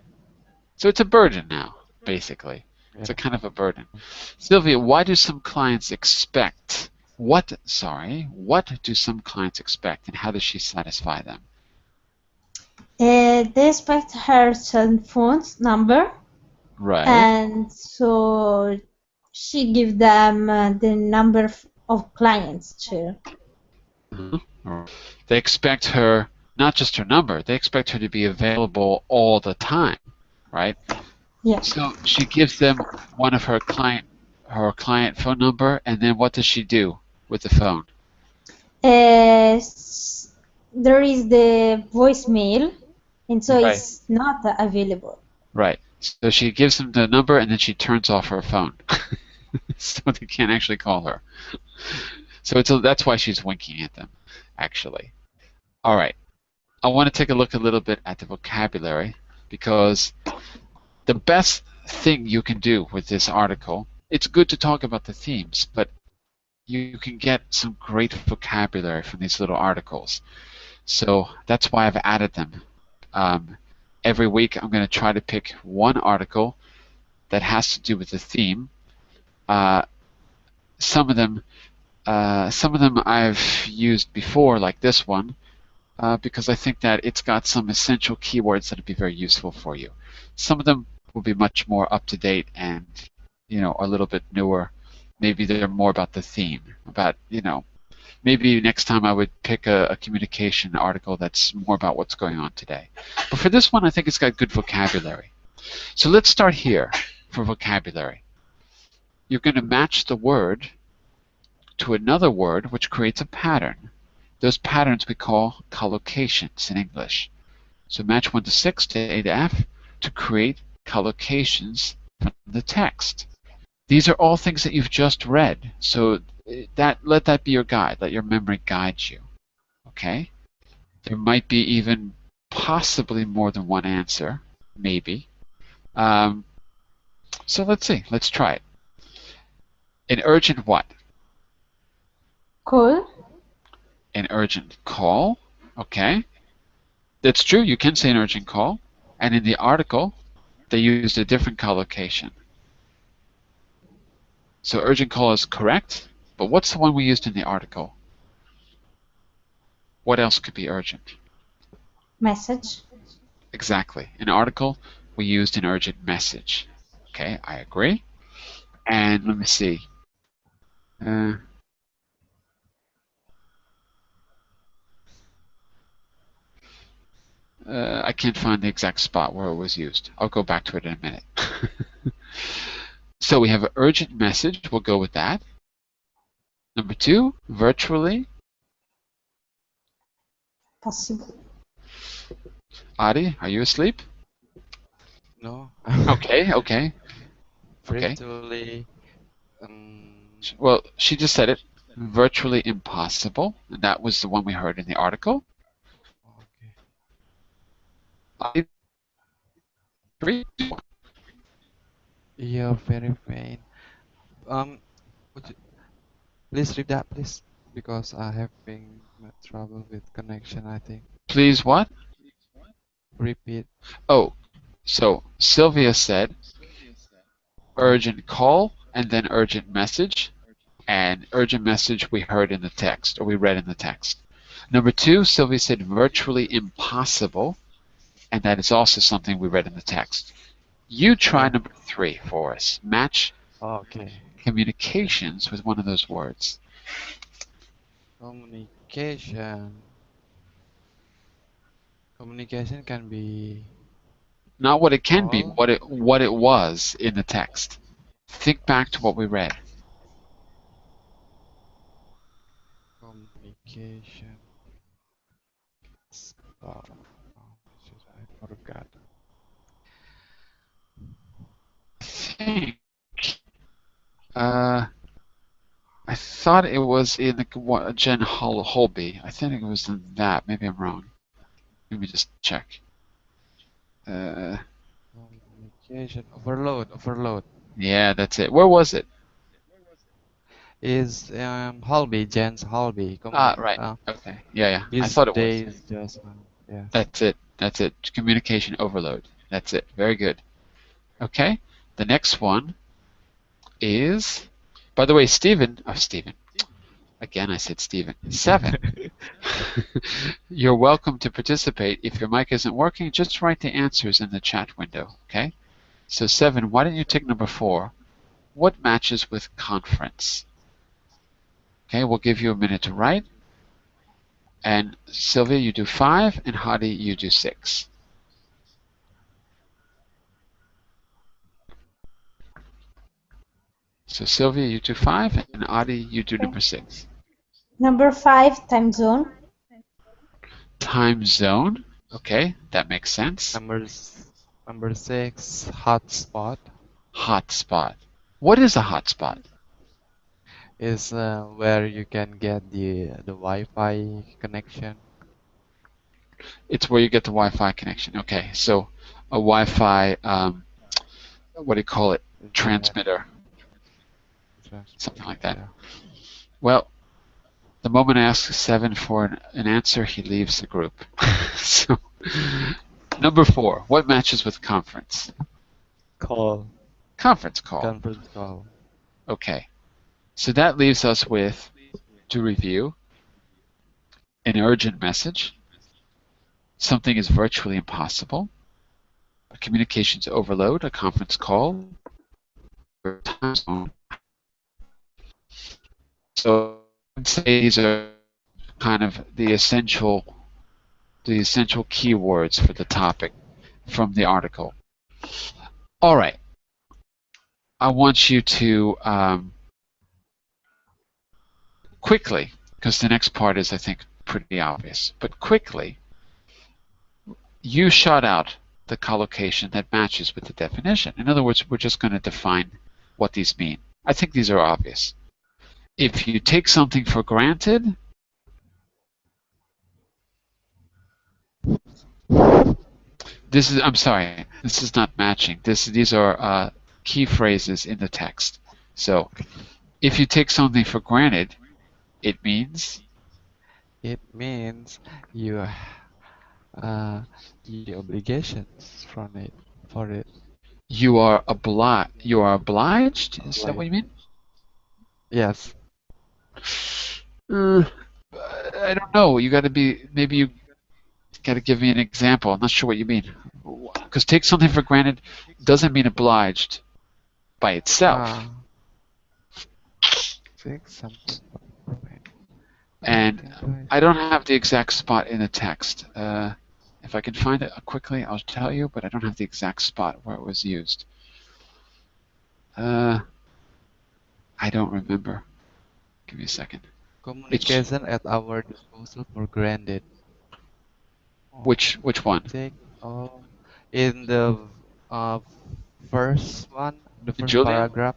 Speaker 1: So it's a burden now, basically. It's a
Speaker 3: Yeah.
Speaker 1: kind of a burden. Sylvia, why do some clients expect? What do some clients expect, and how does she satisfy them?
Speaker 2: They expect her cell phone number,
Speaker 1: Right.
Speaker 2: and so she give them the number of clients too.
Speaker 1: They expect her, not just her number, they expect her to be available all the time, right?
Speaker 2: Yeah.
Speaker 1: So she gives them one of her client phone number, and then what does she do with the phone?
Speaker 2: There is the voicemail, and so
Speaker 1: Right.
Speaker 2: it's not available.
Speaker 1: Right. So she gives them the number, and then she turns off her phone, so they can't actually call her. So that's why she's winking at them, actually. All right. I want to take a look a little bit at the vocabulary, because the best thing you can do with this article, it's good to talk about the themes, but you can get some great vocabulary from these little articles. So that's why I've added them. Every week I'm going to try to pick one article that has to do with the theme. Uh, some of them I've used before, like this one, because I think that it's got some essential keywords that would be very useful for you. Some of them will be much more up to date and a little bit newer. Maybe they're more about the theme, about maybe next time I would pick a communication article that's more about what's going on today. But for this one, I think it's got good vocabulary. So let's start here for vocabulary. You're going to match the word to another word which creates a pattern. Those patterns we call collocations in English. So match 1 to 6 to A to F to create collocations from the text. These are all things that you've just read, so let that be your guide. Let your memory guide you. Okay? There might be even possibly more than one answer, maybe. So let's see. Let's try it. An urgent what?
Speaker 2: Call.
Speaker 1: An urgent call. Okay. That's true. You can say an urgent call. And in the article, they used a different collocation. So urgent call is correct, but what's the one we used in the article? What else could be urgent?
Speaker 2: Message.
Speaker 1: Exactly. In article, we used an urgent message. Okay, I agree. And let me see. I can't find the exact spot where it was used. I'll go back to it in a minute. So we have an urgent message. We'll go with that. Number 2, virtually.
Speaker 2: Possible.
Speaker 1: Adi, are you asleep?
Speaker 3: No.
Speaker 1: Okay.
Speaker 3: Virtually.
Speaker 1: Well, she just said it. Virtually impossible. And that was the one we heard in the article.
Speaker 3: Okay.
Speaker 1: Adi, 3.
Speaker 3: You're very faint. Would you please read that, please? Because I having trouble with connection, I think.
Speaker 1: Please what?
Speaker 3: Repeat.
Speaker 1: Oh, so Sylvia said urgent call and then urgent message. And urgent message we heard in the text, or we read in the text. Number 2, Sylvia said virtually impossible, and that is also something we read in the text. You try
Speaker 3: Yeah.
Speaker 1: number 3 for us. Match
Speaker 3: Okay.
Speaker 1: communications with one of those words.
Speaker 3: Communication. Communication can be
Speaker 1: Not what it can be,
Speaker 3: call.
Speaker 1: what it was in the text. Think back to what we read.
Speaker 3: Communication. Oh, I forgot.
Speaker 1: I think I thought it was in the Jen Holby. I think it was in that. Maybe I'm wrong. Let me just check.
Speaker 3: Communication overload. Overload
Speaker 1: Yeah, that's it. Where was it?
Speaker 3: is Holby. Jen's Holby.
Speaker 1: Right. Okay. Yeah. I
Speaker 3: These
Speaker 1: thought it was.
Speaker 3: days just yeah.
Speaker 1: That's it. That's it. Communication overload. That's it. Very good. Okay. The next one is, by the way, Stephen. Again, I said Stephen. 7. You're welcome to participate. If your mic isn't working, just write the answers in the chat window. Okay. So 7. Why don't you take number 4? What matches with conference? Okay. We'll give you a minute to write. And Sylvia, you do 5, and Hadi, you do 6. So Sylvia, you do 5, and Adi, you do number 6.
Speaker 2: Number 5, time zone.
Speaker 1: Time zone. Okay, that makes sense.
Speaker 3: Number 6, hotspot.
Speaker 1: Hotspot. What is a hotspot?
Speaker 3: Is where you can get the Wi-Fi connection.
Speaker 1: It's where you get the Wi-Fi connection. Okay, so a Wi-Fi, what do you call it? Transmitter. Something like that.
Speaker 3: Yeah.
Speaker 1: Well, the moment I ask 7 for an answer, he leaves the group. So, number 4, what matches with conference?
Speaker 3: Call.
Speaker 1: Conference call.
Speaker 3: Conference call.
Speaker 1: Okay, so that leaves us with, to review, an urgent message, something is virtually impossible, a communications overload, a conference call, or time zone. So I'd say these are kind of the essential keywords for the topic from the article. All right. I want you to quickly, because the next part is, I think, pretty obvious, but quickly, you shout out the collocation that matches with the definition. In other words, we're just going to define what these mean. I think these are obvious. If you take something for granted, I'm sorry, this is not matching. These are key phrases in the text. So, if you take something for granted, it means?
Speaker 3: It means you the obligations from it for it.
Speaker 1: You are obliged? Is that what you mean?
Speaker 3: Yes.
Speaker 1: I don't know. Maybe you got to give me an example. I'm not sure what you mean. Because take something for granted doesn't mean obliged by itself.
Speaker 3: Take something.
Speaker 1: And I don't have the exact spot in the text. If I can find it quickly, I'll tell you, but I don't have the exact spot where it was used. I don't remember. Give me a second.
Speaker 3: Communication at our disposal for granted.
Speaker 1: Which one?
Speaker 3: Take all in the first one, the first
Speaker 1: Julia?
Speaker 3: paragraph.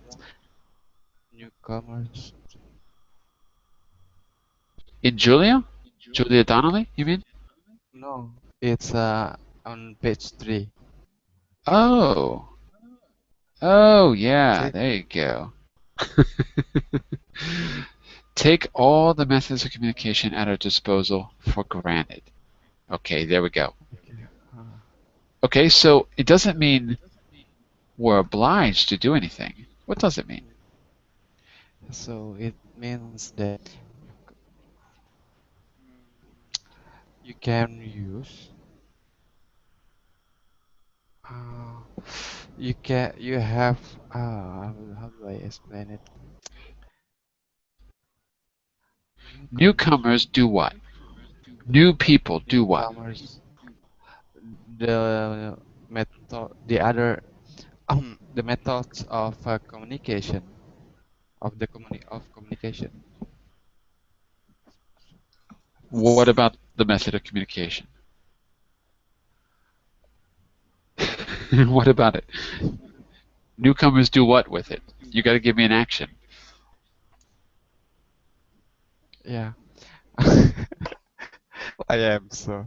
Speaker 3: Newcomers.
Speaker 1: In Julia? Julia Donnelly, you mean?
Speaker 3: No, it's on page 3.
Speaker 1: Oh. Oh, yeah, there you go. Take all the methods of communication at our disposal for granted. Okay, there we go. Okay, so it doesn't mean we're obliged to do anything. What does it mean?
Speaker 3: So it means that You can use. Uh, you have. How do I explain it?
Speaker 1: Newcomers do what? New people do what?
Speaker 3: Newcomers. The the other, the methods of communication of communication.
Speaker 1: What about the method of communication? What about it? Newcomers do what with it? You got to give me an action.
Speaker 3: Yeah. I am so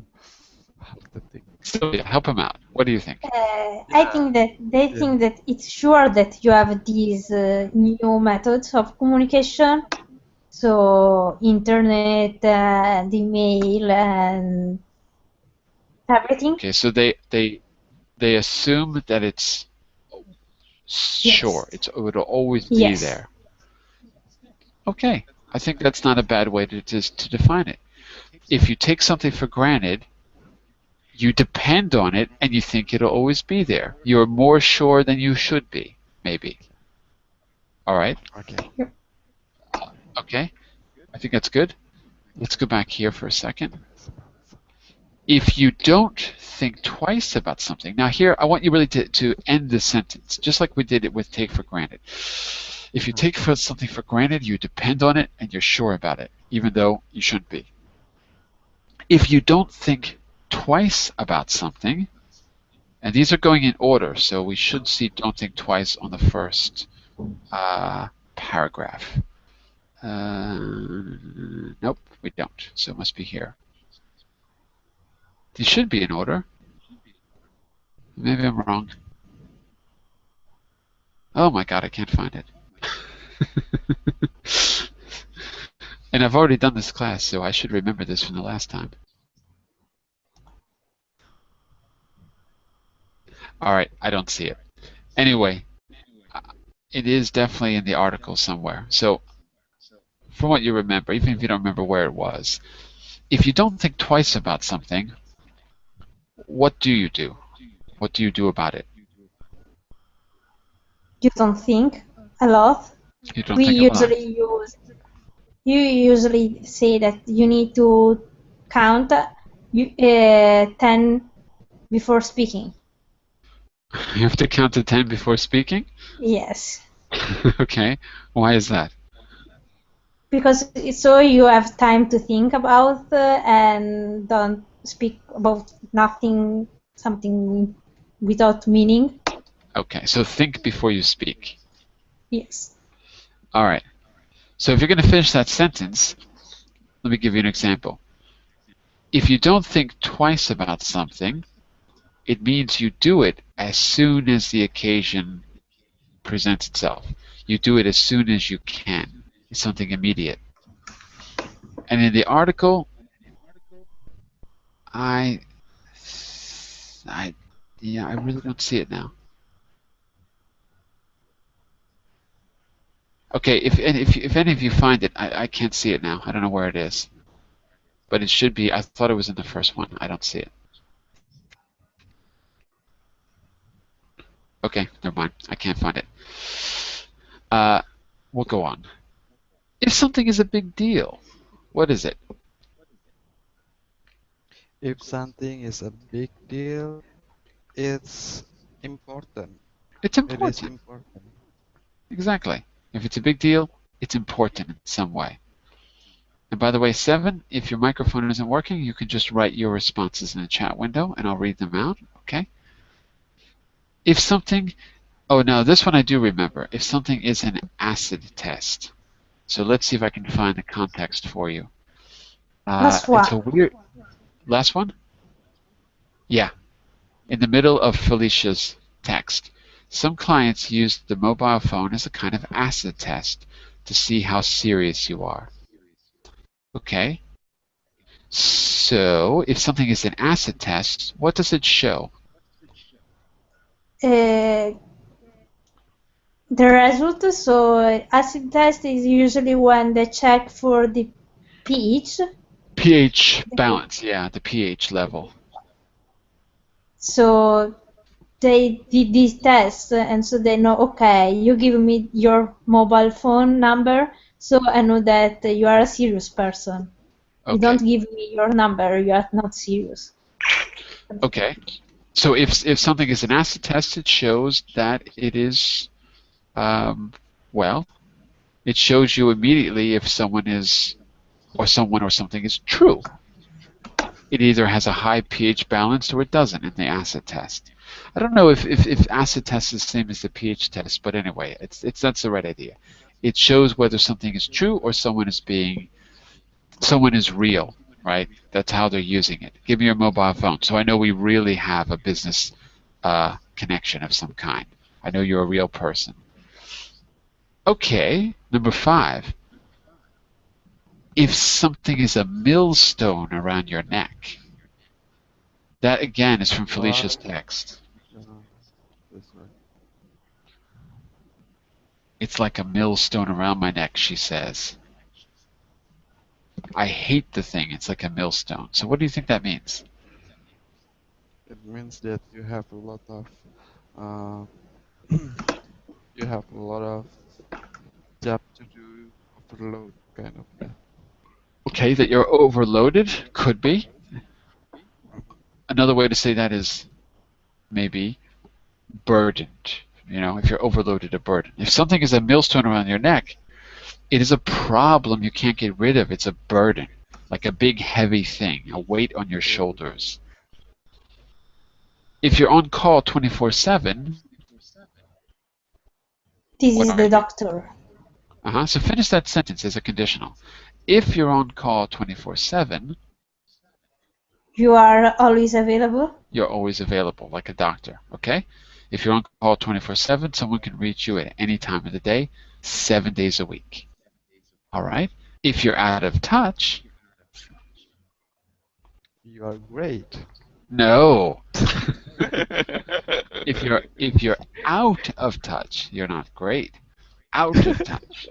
Speaker 3: hard to think.
Speaker 1: Sylvia, help him out. What do you think?
Speaker 2: I think that they
Speaker 3: Yeah.
Speaker 2: think that it's sure that you have these new methods of communication, so internet and email and everything.
Speaker 1: Okay, so they assume that it's sure.
Speaker 2: Yes.
Speaker 1: It'll always be
Speaker 2: Yes.
Speaker 1: there. Okay, I think that's not a bad way to define it. If you take something for granted, you depend on it and you think it'll always be there. You're more sure than you should be, maybe. All right?
Speaker 3: Okay.
Speaker 1: Okay, I think that's good. Let's go back here for a second. If you don't think twice about something, now here I want you really to end the sentence, just like we did it with take for granted. If you take something for granted, you depend on it and you're sure about it, even though you shouldn't be. If you don't think twice about something, and these are going in order, so we should see don't think twice on the first paragraph. Nope, we don't, so it must be here. These should be in order. Maybe I'm wrong. Oh my god, I can't find it. And I've already done this class, so I should remember this from the last time. Alright, I don't see it. Anyway, it is definitely in the article somewhere. So, from what you remember, even if you don't remember where it was, if you don't think twice about something, what do you do? What do you do about it?
Speaker 2: You don't think a lot.
Speaker 1: You don't
Speaker 2: We
Speaker 1: think a lot.
Speaker 2: you usually say that you need to count 10 before speaking.
Speaker 1: You have to count to 10 before speaking?
Speaker 2: Yes.
Speaker 1: Okay, why is that?
Speaker 2: Because so you have time to think about and don't speak about nothing, something without meaning.
Speaker 1: Okay, so think before you speak.
Speaker 2: Yes.
Speaker 1: All right. So if you're going to finish that sentence, let me give you an example. If you don't think twice about something, it means you do it as soon as the occasion presents itself. You do it as soon as you can. It's something immediate. And in the article, I really don't see it now. Okay, if any of you find it, I can't see it now. I don't know where it is. But it should be, I thought it was in the first one. I don't see it. Okay, never mind. I can't find it. We'll go on. If something is a big deal, what is it?
Speaker 3: If something is a big deal, it's important.
Speaker 1: It's
Speaker 3: It is
Speaker 1: important.
Speaker 3: important.
Speaker 1: Exactly. If it's a big deal, it's important in some way. And by the way, 7, if your microphone isn't working, you can just write your responses in the chat window and I'll read them out, okay? If something, oh no, this one I do remember. If something is an acid test. So let's see if I can find the context for you.
Speaker 2: Last one.
Speaker 1: It's a weird, last one? Yeah, in the middle of Felicia's text. Some clients use the mobile phone as a kind of acid test to see how serious you are. Okay, so if something is an acid test, what does it show?
Speaker 2: The result, so acid test is usually when they check for the pH.
Speaker 1: pH balance, yeah, the pH level.
Speaker 2: So they did this test, and so they know, okay, you give me your mobile phone number, so I know that you are a serious person. You
Speaker 1: Okay.
Speaker 2: don't give me your number, you are not serious.
Speaker 1: Okay. So if something is an acid test, it shows that it is, well, it shows you immediately if someone is, or someone or something is true. It either has a high pH balance or it doesn't in the acid test. I don't know if acid test is the same as the pH test, but anyway, that's the right idea. It shows whether something is true or someone is real, right? That's how they're using it. Give me your mobile phone. So I know we really have a business connection of some kind. I know you're a real person. Okay, number 5. If something is a millstone around your neck, that again is from Felicia's text.
Speaker 3: This one.
Speaker 1: It's like a millstone around my neck, she says. I hate the thing. It's like a millstone. So what do you think that means?
Speaker 3: It means that you have a lot of uh, you have a lot of job to do, overload kind of that.
Speaker 1: Okay, that you're overloaded? Could be. Another way to say that is maybe burdened. You know, if you're overloaded, a burden. If something is a millstone around your neck, it is a problem you can't get rid of. It's a burden, like a big heavy thing, a weight on your shoulders. If you're on call 24/7,
Speaker 2: This
Speaker 1: what
Speaker 2: is
Speaker 1: are
Speaker 2: the
Speaker 1: you?
Speaker 2: doctor.
Speaker 1: So finish that sentence as a conditional. If you're on call 24/7,
Speaker 2: You are always available?
Speaker 1: you're always available, like a doctor, okay? If you're on call 24/7, someone can reach you at any time of the day, 7 days a week. All right? If you're out of touch,
Speaker 3: You are great.
Speaker 1: no. If you're out of touch, you're not great. Out of touch.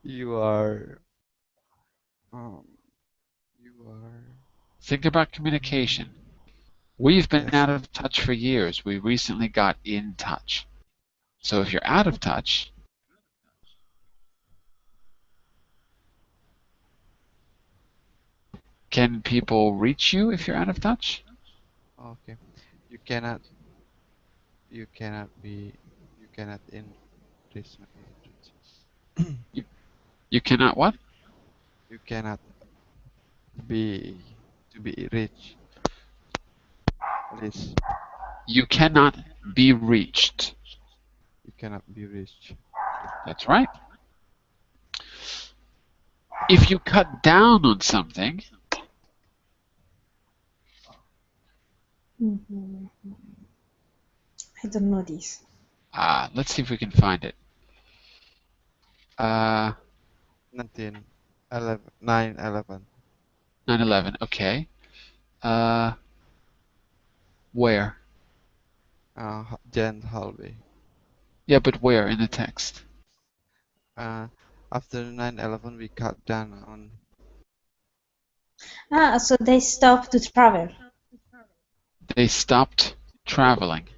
Speaker 3: You are you are
Speaker 1: Think about communication. We've been
Speaker 3: yes.
Speaker 1: out of touch for years. We recently got in touch. So if you're out of touch, can people reach you if you're out of touch?
Speaker 3: Okay. You cannot you cannot be you cannot in this
Speaker 1: You cannot what?
Speaker 3: you cannot be to be rich. Rich.
Speaker 1: You cannot be reached.
Speaker 3: You cannot be rich.
Speaker 1: That's right. If you cut down on something,
Speaker 2: I don't know this.
Speaker 1: let's see if we can find it.
Speaker 3: 9/11.
Speaker 1: 9/11. Okay. Where?
Speaker 3: Jan Halvey.
Speaker 1: Yeah, but where in the text?
Speaker 3: After 9/11, we cut down on.
Speaker 2: So they stopped to travel.
Speaker 1: They stopped traveling.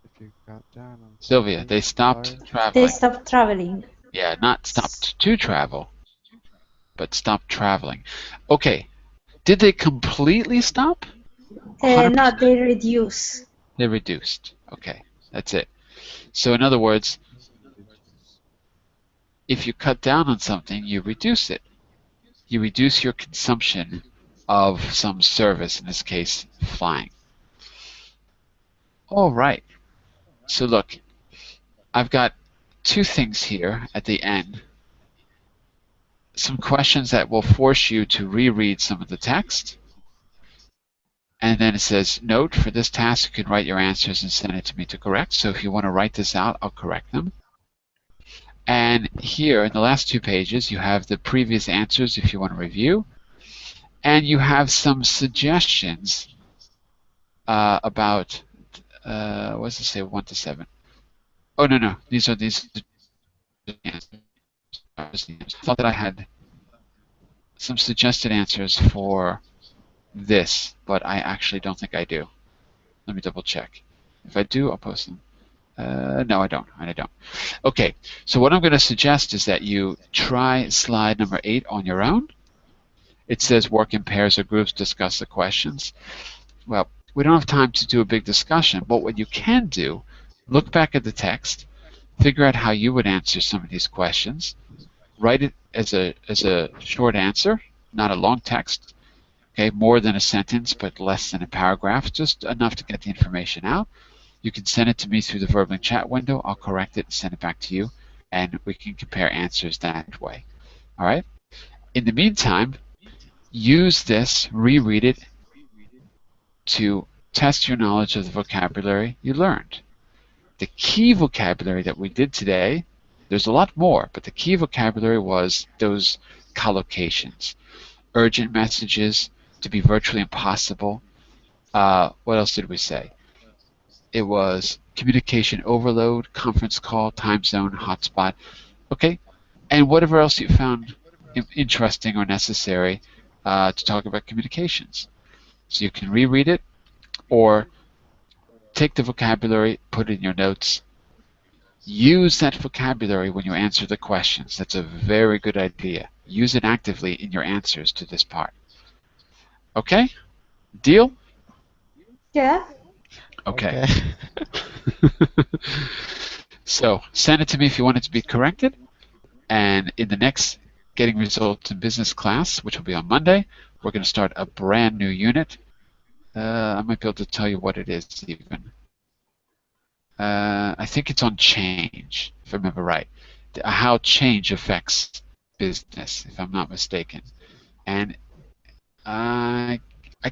Speaker 3: If you cut down on.
Speaker 1: Sylvia, they stopped
Speaker 2: They
Speaker 1: traveling.
Speaker 2: stopped traveling.
Speaker 1: Yeah, not stopped to travel, but stopped traveling. Okay. Did they completely stop?
Speaker 2: No, they reduce.
Speaker 1: They reduced. Okay, that's it. So in other words, if you cut down on something, you reduce it. You reduce your consumption of some service, in this case, flying. All right. So look, I've got 2 things here at the end. Some questions that will force you to reread some of the text. And then it says, note, for this task, you can write your answers and send it to me to correct. So if you want to write this out, I'll correct them. And here in the last 2 pages, you have the previous answers if you want to review. And you have some suggestions about, what does it say, 1 to 7? Oh, no. These are the answers. I thought that I had some suggested answers for this, but I actually don't think I do. Let me double check. If I do, I'll post them. No, I don't. I don't. Okay, so what I'm going to suggest is that you try slide number 8 on your own. It says work in pairs or groups, discuss the questions. Well, we don't have time to do a big discussion, but what you can do, look back at the text, figure out how you would answer some of these questions, write it as a short answer, not a long text, okay, more than a sentence but less than a paragraph, just enough to get the information out. You can send it to me through the Verbling chat window. I'll correct it and send it back to you, and we can compare answers that way. All right? In the meantime, use this, reread it, to test your knowledge of the vocabulary you learned. The key vocabulary that we did today, there's a lot more, but the key vocabulary was those collocations. Urgent messages, to be virtually impossible. What else did we say? It was communication overload, conference call, time zone, hotspot. Okay, and whatever else you found interesting or necessary to talk about communications. So you can reread it or take the vocabulary, put it in your notes. Use that vocabulary when you answer the questions. That's a very good idea. Use it actively in your answers to this part. Okay? Deal?
Speaker 2: Yeah.
Speaker 1: Okay. So send it to me if you want it to be corrected. And in the next Getting Results in Business class, which will be on Monday, we're going to start a brand new unit. I might be able to tell you what it is even. I think it's on change, if I remember right. How change affects business, if I'm not mistaken. And I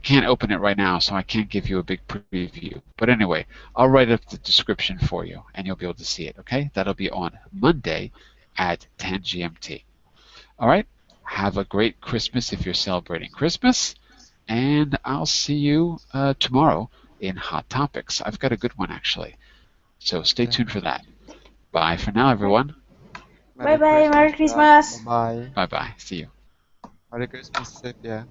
Speaker 1: can't open it right now, so I can't give you a big preview. But anyway, I'll write up the description for you, and you'll be able to see it, okay? That'll be on Monday at 10 GMT. All right? Have a great Christmas if you're celebrating Christmas, and I'll see you tomorrow in Hot Topics. I've got a good one, actually. So stay tuned for that. Bye for now, everyone.
Speaker 2: Bye-bye. Merry Christmas.
Speaker 3: Bye-bye.
Speaker 1: Bye-bye. See you.
Speaker 3: Merry Christmas, Sylvia.